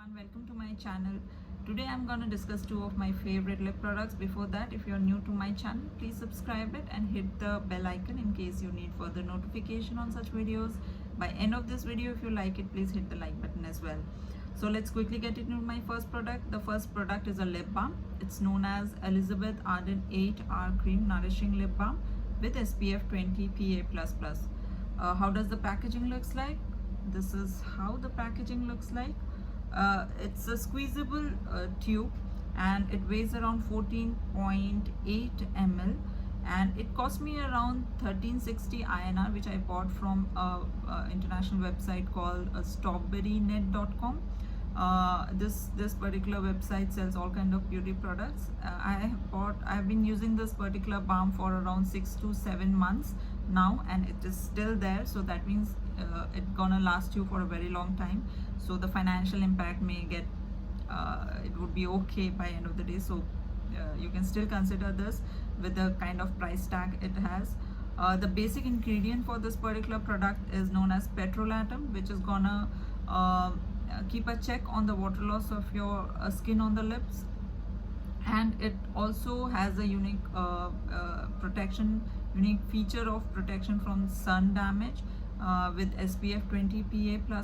everyone, welcome to my channel. Today I'm going to discuss two of my favorite lip products. Before that, if you're new to my channel, please subscribe it and hit the bell icon in case you need further notification on such videos. By end of this video, if you like it, please hit the like button as well. So let's quickly get into my first product. The first product is a lip balm. It's known as Elizabeth Arden 8-Hour Cream Nourishing Lip Balm with SPF 20 PA++. How does the packaging looks like? This is how the packaging looks like. It's a squeezable tube and it weighs around 14.8 ml, and it cost me around 1360 INR, which I bought from a international website called strawberrynet.com. This particular website sells all kind of beauty products. I've been using this particular balm for around 6 to 7 months now, and it is still there, so that means it's gonna last you for a very long time. So the financial impact may get it would be okay by end of the day. So you can still consider this with the kind of price tag it has. The basic ingredient for this particular product is known as petrolatum, which is gonna keep a check on the water loss of your skin on the lips, and it also has a unique unique feature of protection from sun damage with SPF 20 PA++.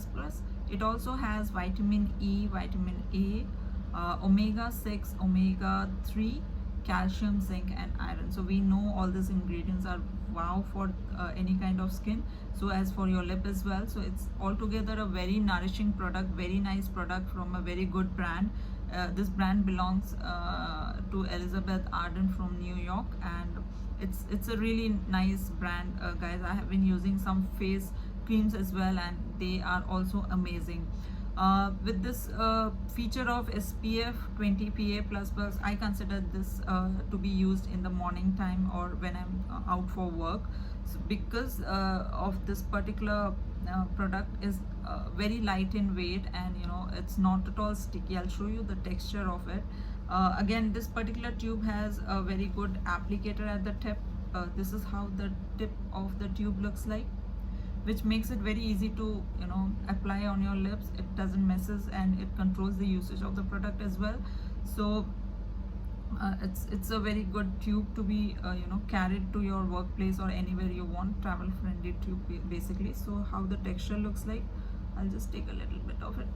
It also has vitamin E, vitamin A, omega-6, omega-3, calcium, zinc and iron. So we know all these ingredients are wow for any kind of skin, so as for your lip as well. So it's altogether a very nourishing product, very nice product from a very good brand. This brand belongs to Elizabeth Arden from New York, and it's a really nice brand, guys. I have been using some face creams as well, and they are also amazing. With this feature of SPF 20 PA++, I consider this to be used in the morning time or when I'm out for work. So because of this particular product is very light in weight, and it's not at all sticky. I'll show you the texture of it. Again, this particular tube has a very good applicator at the tip. This is how the tip of the tube looks like, which makes it very easy to apply on your lips. It doesn't messes, and it controls the usage of the product as well. So it's a very good tube to be carried to your workplace or anywhere you want. Travel friendly tube basically. So how the texture looks like, I'll just take a little bit of it.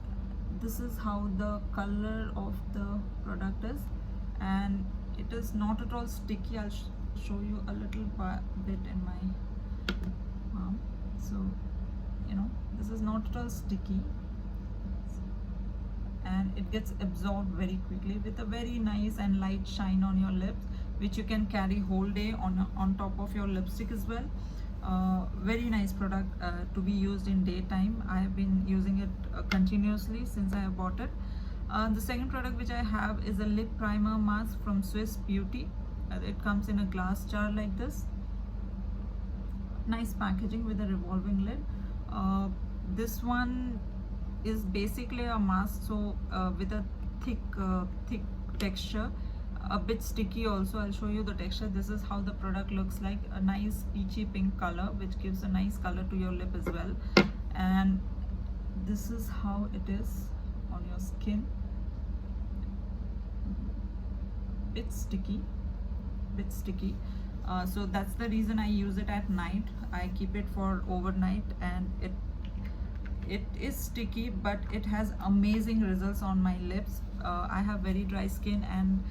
This is how the color of the product is, and it is not at all sticky. I'll show you a little bit in my palm. So this is not at all sticky, and it gets absorbed very quickly with a very nice and light shine on your lips, which you can carry whole day on top of your lipstick as well. Very nice product to be used in daytime. I have been using it continuously since I have bought it. The second product which I have is a lip primer mask from Swiss Beauty. It comes in a glass jar like this. Nice packaging with a revolving lid. This one is basically a mask, so with a thick texture, a bit sticky also. I'll show you the texture. This is how the product looks like, a nice peachy pink color, which gives a nice color to your lip as well. And this is how it is on your skin. Bit sticky. So that's the reason I use it at night. I keep it for overnight, and it is sticky, but it has amazing results on my lips. I have very dry skin, and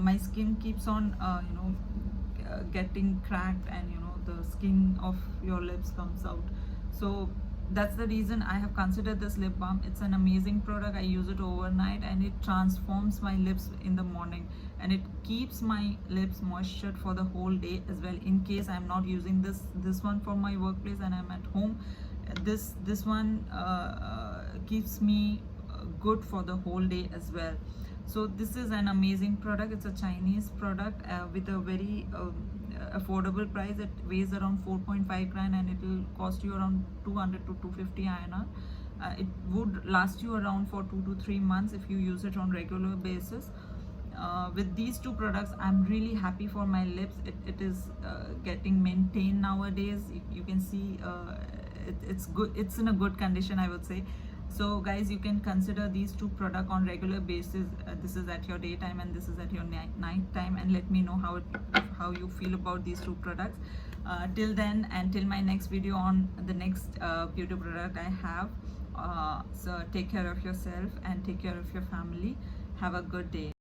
my skin keeps on getting cracked, and the skin of your lips comes out. So that's the reason I have considered this lip balm. It's an amazing product. I use it overnight, and it transforms my lips in the morning, and it keeps my lips moistured for the whole day as well. In case I'm not using this one for my workplace and I'm at home, this one keeps me good for the whole day as well. So this is an amazing product. It's a Chinese product with a very affordable price. It weighs around 4.5 gram, and it will cost you around 200 to 250 INR. It would last you around for 2 to 3 months if you use it on regular basis. With these two products, I'm really happy for my lips. It is getting maintained nowadays. You can see it's good. It's in a good condition, I would say. So guys, you can consider these two products on regular basis. This is at your daytime and this is at your night time, and let me know how you feel about these two products. Till then, and till my next video on the next beauty product I have. So take care of yourself and take care of your family. Have a good day.